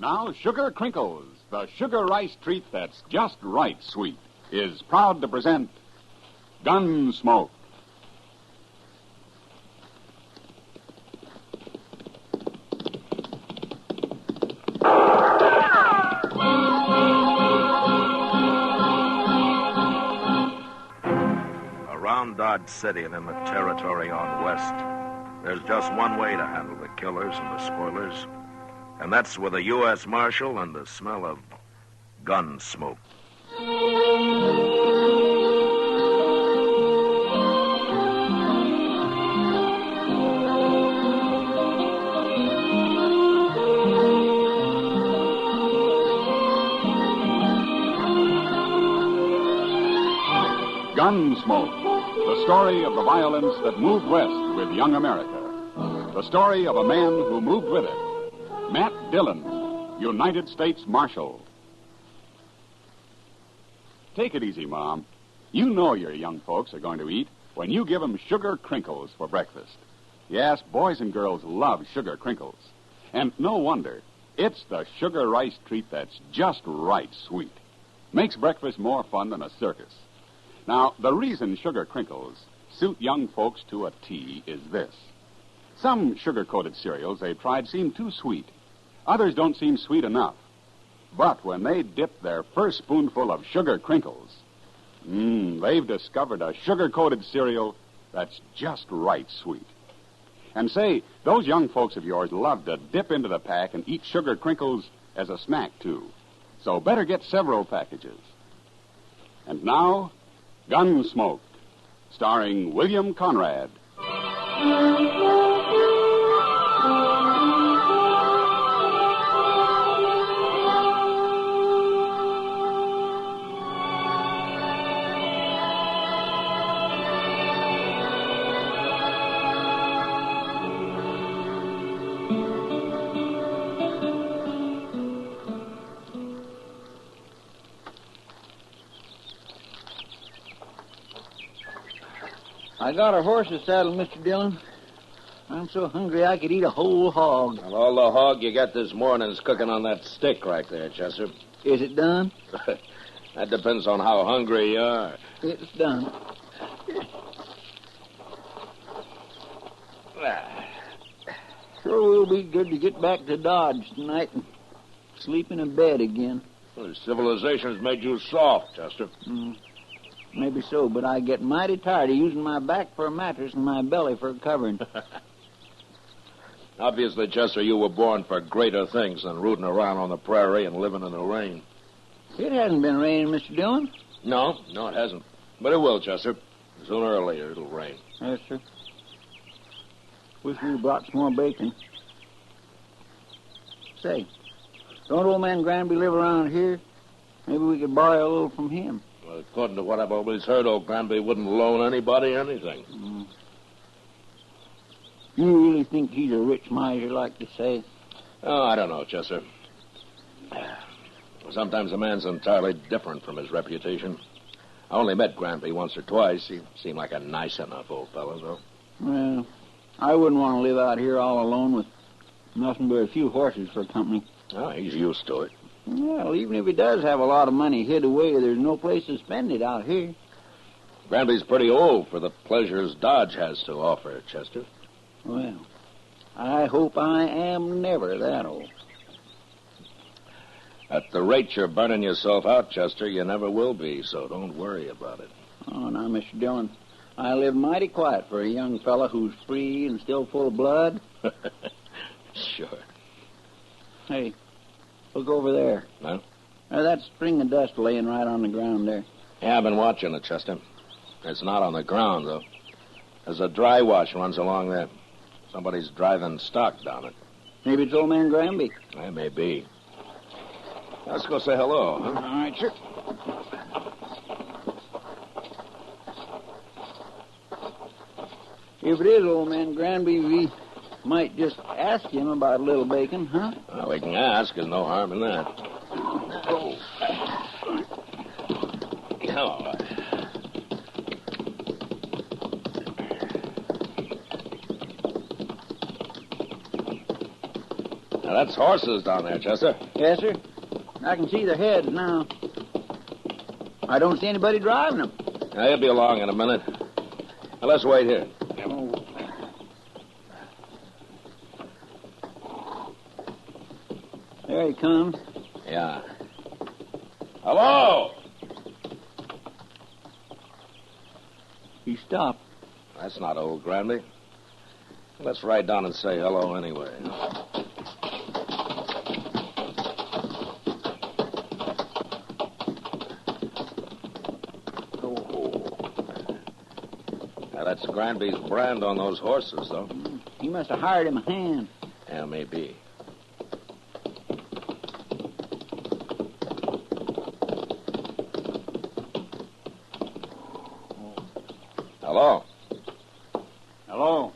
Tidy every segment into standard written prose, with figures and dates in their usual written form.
Now, Sugar Crinkles, the sugar rice treat that's just right sweet, is proud to present Gunsmoke. Around Dodge City and in the territory on west, there's just one way to handle the killers and the spoilers, and that's with a U.S. Marshal and the smell of gun smoke. Gunsmoke, the story of the violence that moved west with young America. The story of a man who moved with it. Matt Dillon, United States Marshal. Take it easy, Mom. You know your young folks are going to eat when you give them sugar crinkles for breakfast. Yes, boys and girls love sugar crinkles. And no wonder. It's the sugar rice treat that's just right sweet. Makes breakfast more fun than a circus. Now, the reason sugar crinkles suit young folks to a T is this. Some sugar-coated cereals they've tried seem too sweet. Others don't seem sweet enough. But when they dip their first spoonful of sugar crinkles, they've discovered a sugar-coated cereal that's just right sweet. And say, those young folks of yours love to dip into the pack and eat sugar crinkles as a snack, too. So better get several packages. And now, Gunsmoke, starring William Conrad. I got a horse's saddle, Mr. Dillon. I'm so hungry I could eat a whole hog. Well, all the hog you got this morning is cooking on that stick right there, Chester. Is it done? That depends on how hungry you are. It's done. Sure will be good to get back to Dodge tonight and sleep in a bed again. Well, civilization's made you soft, Chester. Maybe so, but I get mighty tired of using my back for a mattress and my belly for a covering. Obviously, Chester, you were born for greater things than rooting around on the prairie and living in the rain. It hasn't been raining, Mr. Dillon. No, it hasn't. But it will, Chester. Sooner or later, it'll rain. Yes, sir. Wish we brought some more bacon. Say, don't old man Granby live around here? Maybe we could borrow a little from him. Well, according to what I've always heard, old Granby wouldn't loan anybody anything. You really think he's a rich miser, like they say? Oh, I don't know, Chester. Sometimes a man's entirely different from his reputation. I only met Granby once or twice. He seemed like a nice enough old fellow, though. Well, I wouldn't want to live out here all alone with nothing but a few horses for company. Oh, he's used to it. Well, even if he does have a lot of money hid away, there's no place to spend it out here. Granby's pretty old for the pleasures Dodge has to offer, Chester. Well, I hope I am never that old. At the rate you're burning yourself out, Chester, you never will be, so don't worry about it. Oh, now, Mr. Dillon, I live mighty quiet for a young fella who's free and still full of blood. Sure. Hey, look over there. Huh? That string of dust laying right on the ground there. Yeah, I've been watching it, Chester. It's not on the ground, though. There's a dry wash runs along there. Somebody's driving stock down it. Maybe it's old man Granby. That may be. Let's go say hello, huh? All right, sir. If it is old man Granby, we might just ask him about a little bacon, huh? Well, we can ask. There's no harm in that. Oh. Oh. Now, that's horses down there, Chester. Yes, sir. I can see their heads now. I don't see anybody driving them. Now, he'll be along in a minute. Now, let's wait here. Oh. There he comes. Yeah. Hello! He stopped. That's not old Granby. Let's ride down and say hello anyway. Now, that's Granby's brand on those horses, though. He must have hired him a hand. Yeah, maybe. Hello. Hello.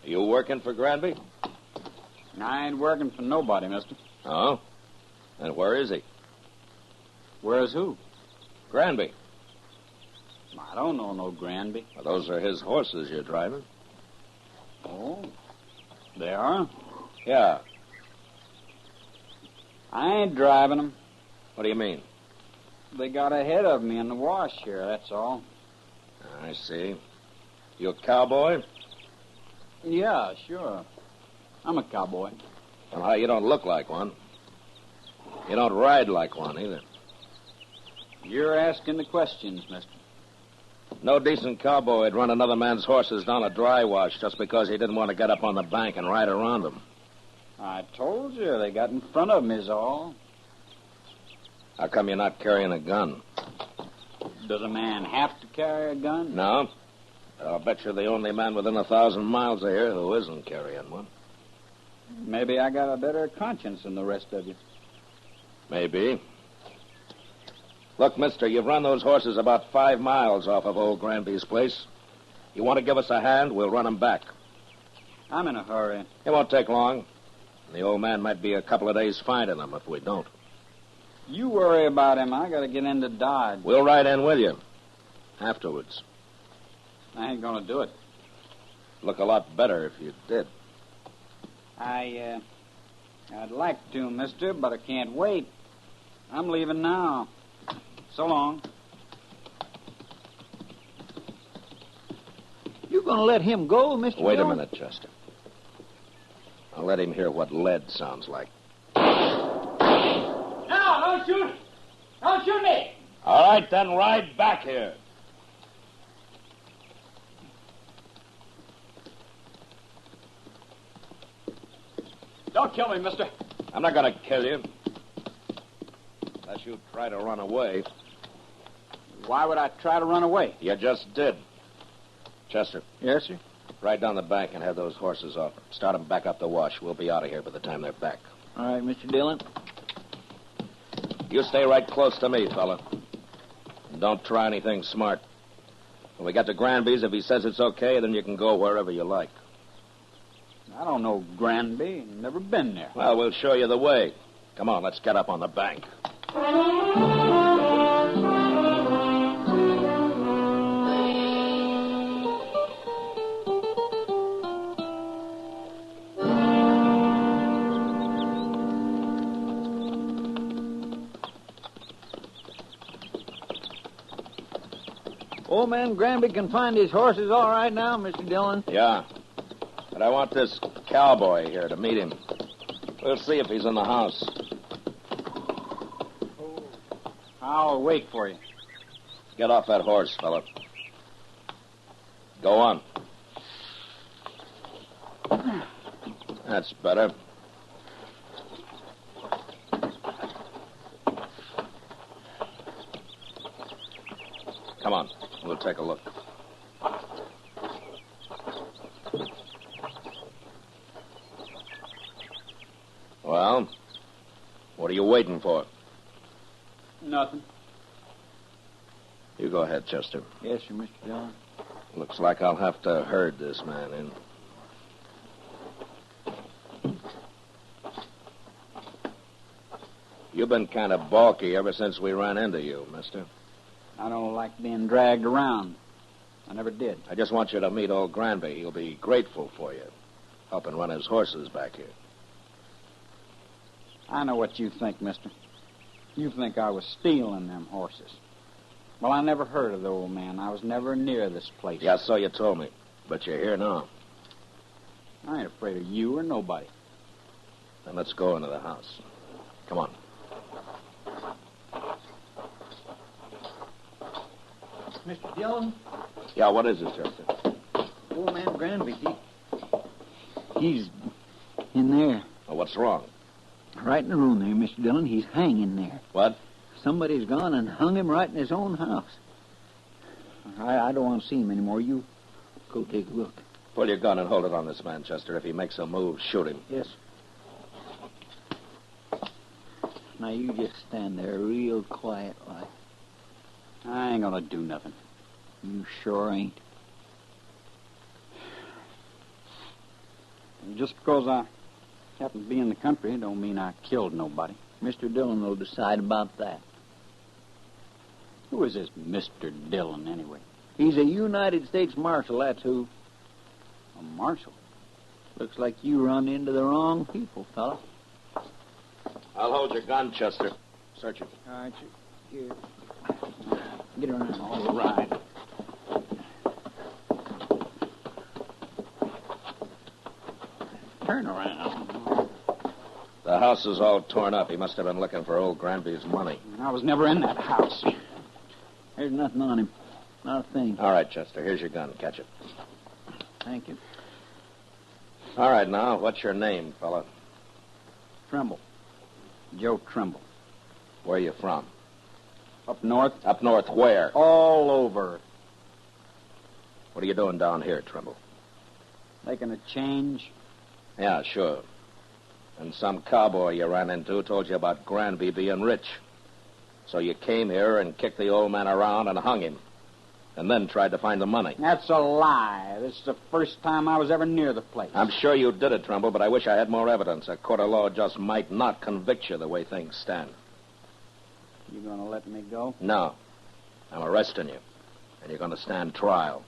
Are you working for Granby? I ain't working for nobody, mister. Oh? And where is he? Where's who? Granby. I don't know no Granby. Well, those are his horses you're driving. Oh, they are? Yeah. I ain't driving them. What do you mean? They got ahead of me in the wash here, that's all. I see. You a cowboy? Yeah, sure. I'm a cowboy. Well, you don't look like one. You don't ride like one, either. You're asking the questions, mister. No decent cowboy would run another man's horses down a dry wash just because he didn't want to get up on the bank and ride around them. I told you, they got in front of me is all. How come you're not carrying a gun? Does a man have to carry a gun? No. I'll bet you're the only man within 1,000 miles of here who isn't carrying one. Maybe I got a better conscience than the rest of you. Maybe. Look, mister, you've run those horses about 5 miles off of old Granby's place. You want to give us a hand, we'll run them back. I'm in a hurry. It won't take long. The old man might be a couple of days finding them if we don't. You worry about him. I got to get into Dodge. We'll ride in with you. Afterwards. I ain't going to do it. Look a lot better if you did. I'd like to, mister, but I can't wait. I'm leaving now. So long. You going to let him go, Mr. Wait a Dillon? minute, Chester. I'll let him hear what lead sounds like. No, don't shoot. Don't shoot me. All right, then ride back here. Don't kill me, mister. I'm not going to kill you. Unless you try to run away. Why would I try to run away? You just did. Chester, Yes, sir. ride down the bank and have those horses off. Start them back up the wash. We'll be out of here by the time they're back. All right, Mr. Dillon. You stay right close to me, fella. And don't try anything smart. When we get to Granby's, if he says it's okay, then you can go wherever you like. I don't know Granby. Never been there. Well, we'll show you the way. Come on, let's get up on the bank. Old man Granby can find his horses all right now, Mr. Dillon. Yeah. But I want this cowboy here to meet him. We'll see if he's in the house. I'll wait for you. Get off that horse, fella. Go on. That's better. Come on. We'll take a look. Well, what are you waiting for? Nothing. You go ahead, Chester. Yes, sir, Mr. Dillon. Looks like I'll have to herd this man in. You've been kind of balky ever since we ran into you, mister. I don't like being dragged around. I never did. I just want you to meet old Granby. He'll be grateful for you, helping run his horses back here. I know what you think, mister. You think I was stealing them horses. Well, I never heard of the old man. I was never near this place. Yeah, so you told me. But you're here now. I ain't afraid of you or nobody. Then let's go into the house. Come on. Mr. Dillon? Yeah, what is it, Chester? Old man Granby, He's in there. Well, what's wrong? Right in the room there, Mr. Dillon. He's hanging there. What? Somebody's gone and hung him right in his own house. I don't want to see him anymore. You go take a look. Pull your gun and hold it on this man, Chester. If he makes a move, shoot him. Yes. Now, you just stand there real quiet like. I ain't gonna do nothing. You sure ain't. And just because I happen to be in the country don't mean I killed nobody. Mr. Dillon will decide about that. Who is this Mr. Dillon, anyway? He's a United States Marshal, that's who. A marshal? Looks like you run into the wrong people, fella. I'll hold your gun, Chester. Search it. All right, here. Get around. All right. Turn around. The house is all torn up. He must have been looking for old Granby's money. I was never in that house. There's nothing on him. Not a thing. All right, Chester. Here's your gun. Catch it. Thank you. All right, now, what's your name, fella? Trimble. Joe Trimble. Where are you from? Up north? Up north where? All over. What are you doing down here, Trimble? Making a change? Yeah, sure. And some cowboy you ran into told you about Granby being rich. So you came here and kicked the old man around and hung him. And then tried to find the money. That's a lie. This is the first time I was ever near the place. I'm sure you did it, Trimble, but I wish I had more evidence. A court of law just might not convict you the way things stand. You gonna let me go? No. I'm arresting you. And you're gonna stand trial.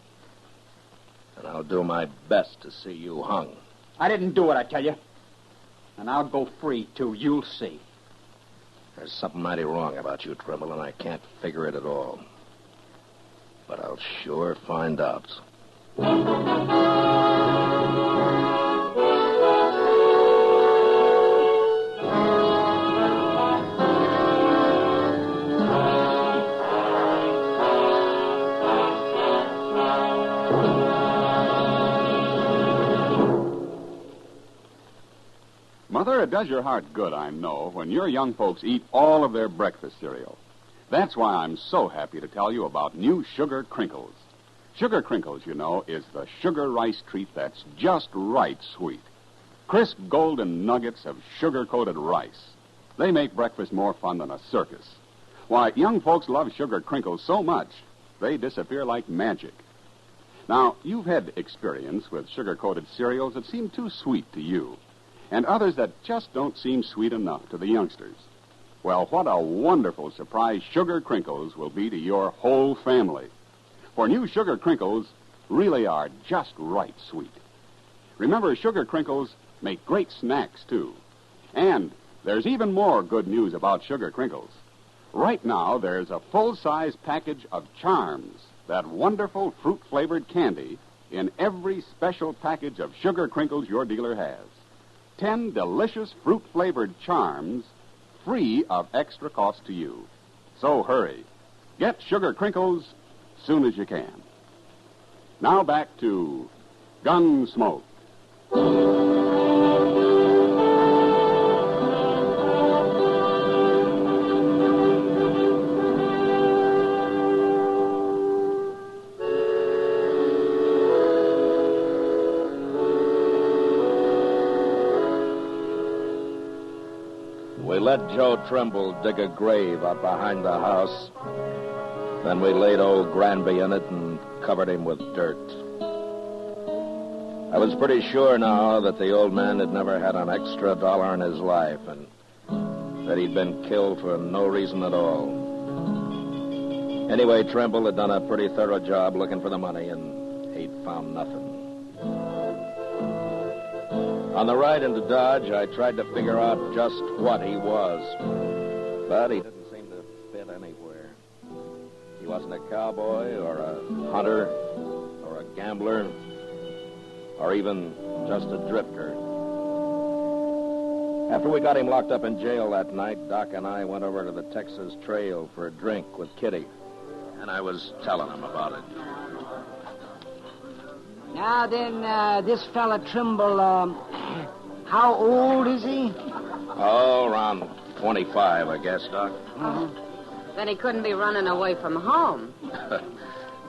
And I'll do my best to see you hung. I didn't do it, I tell you. And I'll go free, too. You'll see. There's something mighty wrong about you, Trimble, and I can't figure it at all. But I'll sure find out. Mother, it does your heart good, I know, when your young folks eat all of their breakfast cereal. That's why I'm so happy to tell you about new Sugar Crinkles. Sugar Crinkles, you know, is the sugar rice treat that's just right sweet. Crisp golden nuggets of sugar-coated rice. They make breakfast more fun than a circus. Why, young folks love Sugar Crinkles so much, they disappear like magic. Now, you've had experience with sugar-coated cereals that seem too sweet to you, and others that just don't seem sweet enough to the youngsters. Well, what a wonderful surprise Sugar Crinkles will be to your whole family. For new Sugar Crinkles really are just right sweet. Remember, Sugar Crinkles make great snacks, too. And there's even more good news about Sugar Crinkles. Right now, there's a full-size package of Charms, that wonderful fruit-flavored candy, in every special package of Sugar Crinkles your dealer has. 10 delicious fruit-flavored Charms, free of extra cost to you. So hurry. Get Sugar Crinkles soon as you can. Now back to Gunsmoke. We let Joe Trimble dig a grave out behind the house. Then we laid old Granby in it and covered him with dirt. I was pretty sure now that the old man had never had an extra dollar in his life and that he'd been killed for no reason at all. Anyway, Trimble had done a pretty thorough job looking for the money, and he'd found nothing. On the ride into Dodge, I tried to figure out just what he was. But he didn't seem to fit anywhere. He wasn't a cowboy or a hunter or a gambler or even just a drifter. After we got him locked up in jail that night, Doc and I went over to the Texas Trail for a drink with Kitty. And I was telling him about it. Now then, this fella Trimble, how old is he? Oh, around 25, I guess, Doc. Then he couldn't be running away from home.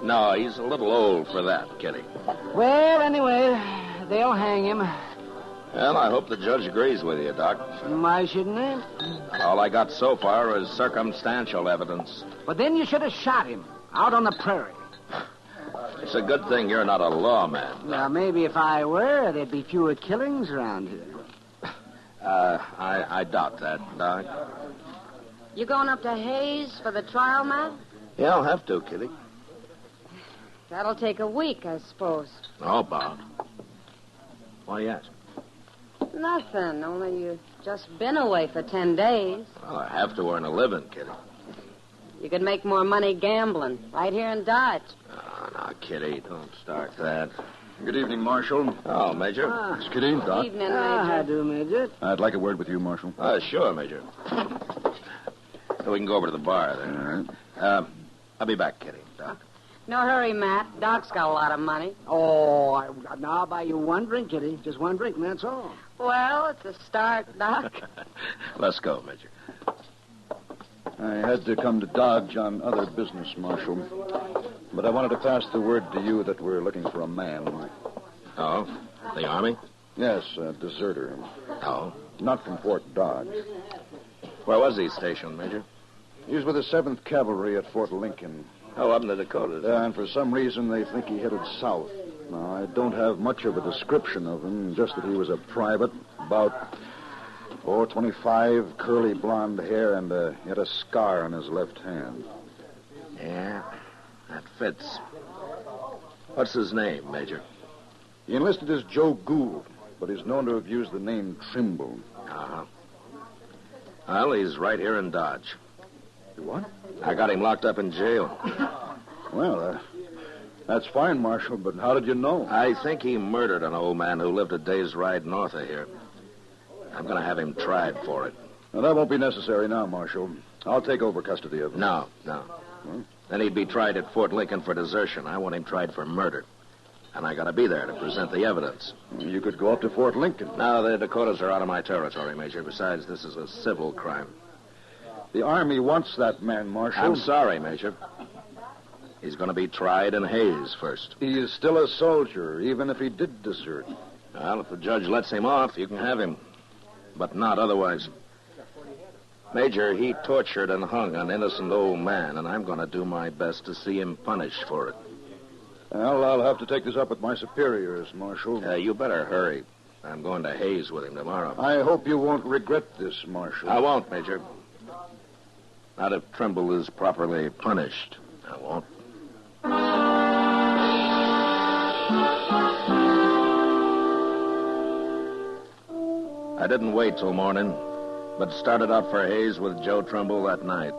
No, he's a little old for that, Kitty. Well, anyway, they'll hang him. Well, I hope the judge agrees with you, Doc. Why shouldn't they? All I got so far is circumstantial evidence. But then you should have shot him out on the prairie. It's a good thing you're not a lawman. Well, maybe if I were, there'd be fewer killings around here. I doubt that, Doc. You going up to Hayes for the trial, Matt? Yeah, I'll have to, Kitty. That'll take a week, I suppose. Oh, about. Why do you ask? Nothing, only you've just been away for 10 days. Well, I have to earn a living, Kitty. You could make more money gambling right here in Dodge. Oh, now, Kitty, don't start that. Good evening, Marshal. Oh, Major? It's Kitty, Doc. Evening, How Major. do, Major? I'd like a word with you, Marshal. Sure, Major. We can go over to the bar there. All right. I'll be back, Kitty. Doc. No hurry, Matt. Doc's got a lot of money. Oh, now I'll buy you one drink, Kitty. Just one drink, and that's all. Well, it's a start, Doc. Let's go, Major. I had to come to Dodge on other business, Marshal. But I wanted to pass the word to you that we're looking for a man. Oh? The Army? Yes, a deserter. Oh. Not from Fort Dodge. Where was he stationed, Major? He was with the 7th Cavalry at Fort Lincoln. Oh, up in the Dakotas. And for some reason, they think he headed south. Now, I don't have much of a description of him, just that he was a private, about 4'25", curly blonde hair, and he had a scar on his left hand. Yeah, that fits. What's his name, Major? He enlisted as Joe Gould, but he's known to have used the name Trimble. Uh-huh. Well, he's right here in Dodge. What? I got him locked up in jail. Well, that's fine, Marshal, but how did you know? I think he murdered an old man who lived a day's ride north of here. I'm going to have him tried for it. Now, that won't be necessary now, Marshal. I'll take over custody of him. No. Huh? Then he'd be tried at Fort Lincoln for desertion. I want him tried for murder. And I got to be there to present the evidence. You could go up to Fort Lincoln. No, the Dakotas are out of my territory, Major. Besides, this is a civil crime. The Army wants that man, Marshal. I'm sorry, Major. He's going to be tried in Hayes first. He is still a soldier, even if he did desert. Well, if the judge lets him off, you can have him. But not otherwise. Major, he tortured and hung an innocent old man, and I'm going to do my best to see him punished for it. Well, I'll have to take this up with my superiors, Marshal. You better hurry. I'm going to Hayes with him tomorrow. I hope you won't regret this, Marshal. I won't, Major. Not if Trimble is properly punished. I won't. I didn't wait till morning, but started out for Hayes with Joe Trimble that night.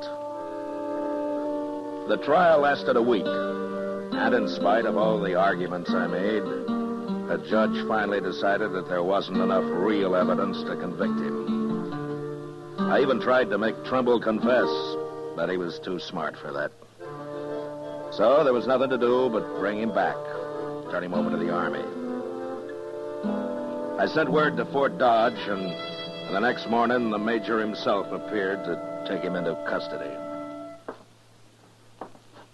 The trial lasted a week, and in spite of all the arguments I made, the judge finally decided that there wasn't enough real evidence to convict him. I even tried to make Trimble confess, but he was too smart for that. So there was nothing to do but bring him back, turn him over to the Army. I sent word to Fort Dodge, and the next morning, the Major himself appeared to take him into custody.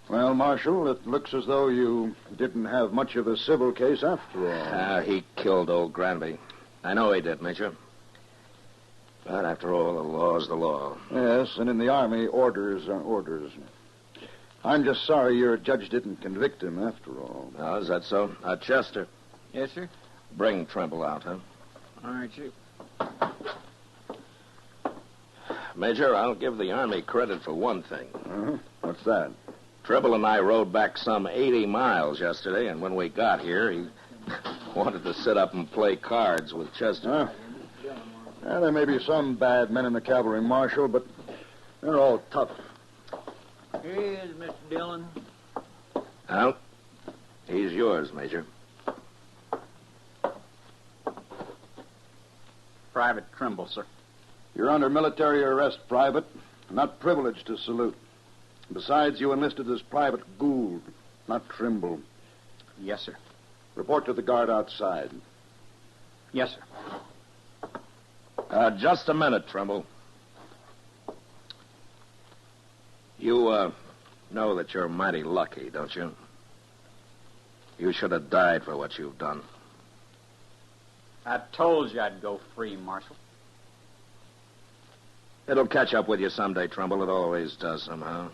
Well, Marshal, it looks as though you didn't have much of a civil case after all. He killed old Granby. I know he did, Major. But after all, the law's the law. Yes, and in the Army, orders are orders. I'm just sorry your judge didn't convict him after all. Oh, is that so? Chester, Yes, sir? bring Trimble out, huh? All right, sir. Major, I'll give the Army credit for one thing. Uh-huh. What's that? Trimble and I rode back some 80 miles yesterday, and when we got here, Wanted to sit up and play cards with Chester. Yeah, there may be some bad men in the cavalry, Marshal, but they're all tough. Here he is, Mr. Dillon. Well, he's yours, Major. Private Trimble, sir. You're under military arrest, Private. Not privileged to salute. Besides, you enlisted as Private Gould, not Trimble. Yes, sir. Report to the guard outside. Yes, sir. Just a minute, Trimble. You, know that you're mighty lucky, don't you? You should have died for what you've done. I told you I'd go free, Marshal. It'll catch up with you someday, Trimble. It always does somehow.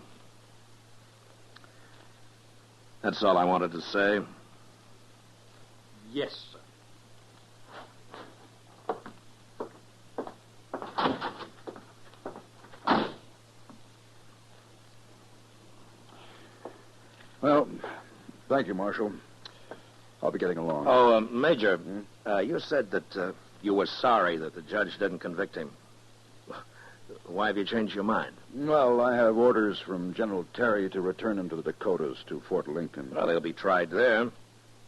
That's all I wanted to say. Yes, sir. Well, thank you, Marshal. I'll be getting along. Oh, Major, you said that you were sorry that the judge didn't convict him. Why have you changed your mind? Well, I have orders from General Terry to return him to the Dakotas, to Fort Lincoln. Well, he'll be tried there,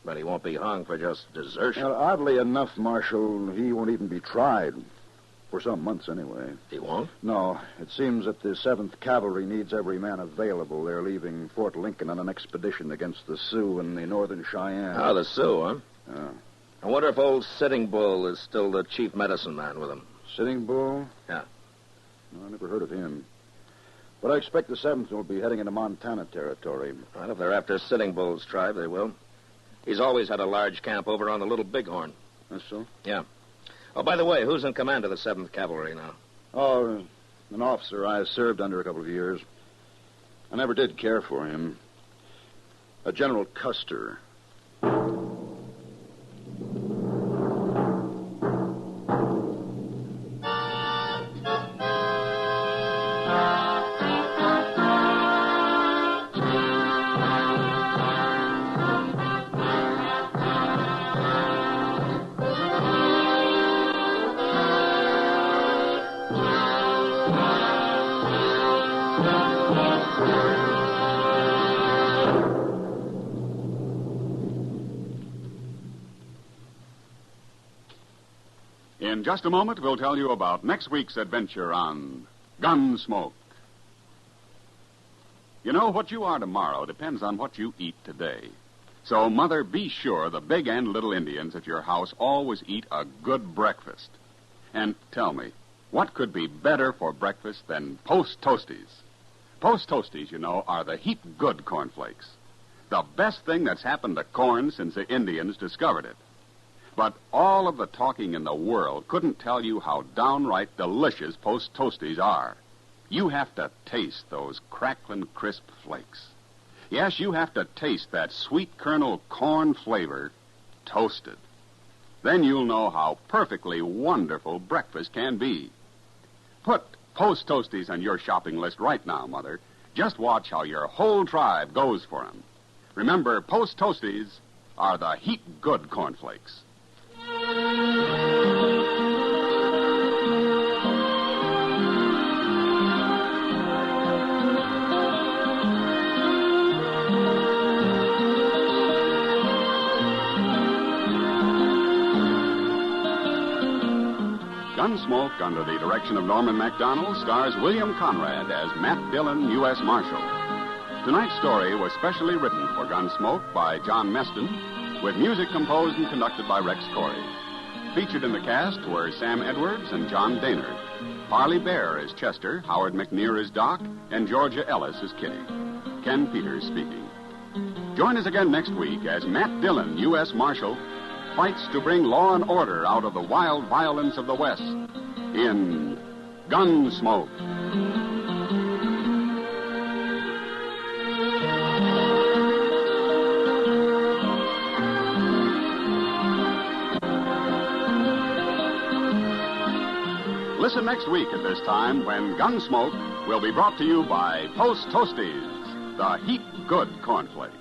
but he won't be hung for just desertion. Well, oddly enough, Marshal, he won't even be tried. For some months, anyway. He won't? No. It seems that the 7th Cavalry needs every man available. They're leaving Fort Lincoln on an expedition against the Sioux and the Northern Cheyenne. Oh, the Sioux, huh? Yeah. I wonder if old Sitting Bull is still the chief medicine man with him. Sitting Bull? Yeah. No, I never heard of him. But I expect the 7th will be heading into Montana territory. Well, if they're after Sitting Bull's tribe, they will. He's always had a large camp over on the Little Bighorn. That's so? Yeah. Oh, by the way, who's in command of the 7th Cavalry now? Oh, an officer I served under a couple of years. I never did care for him. A General Custer. In just a moment, we'll tell you about next week's adventure on Gunsmoke. You know, what you are tomorrow depends on what you eat today. So, Mother, be sure the big and little Indians at your house always eat a good breakfast. And tell me, what could be better for breakfast than Post Toasties? Post Toasties, you know, are the heap good cornflakes. The best thing that's happened to corn since the Indians discovered it. But all of the talking in the world couldn't tell you how downright delicious Post Toasties are. You have to taste those crackling, crisp flakes. Yes, you have to taste that sweet kernel corn flavor toasted. Then you'll know how perfectly wonderful breakfast can be. Put Post Toasties on your shopping list right now, Mother. Just watch how your whole tribe goes for them. Remember, Post Toasties are the heap good cornflakes. Gunsmoke, under the direction of Norman MacDonald, stars William Conrad as Matt Dillon, U.S. Marshal. Tonight's story was specially written for Gunsmoke by John Meston, with music composed and conducted by Rex Corey. Featured in the cast were Sam Edwards and John Daynard. Parley Bear is Chester, Howard McNear is Doc, and Georgia Ellis is Kitty. Ken Peters speaking. Join us again next week as Matt Dillon, U.S. Marshal, fights to bring law and order out of the wild violence of the West in Gunsmoke. Listen next week at this time when Gunsmoke will be brought to you by Post Toasties, the heap good cornflakes.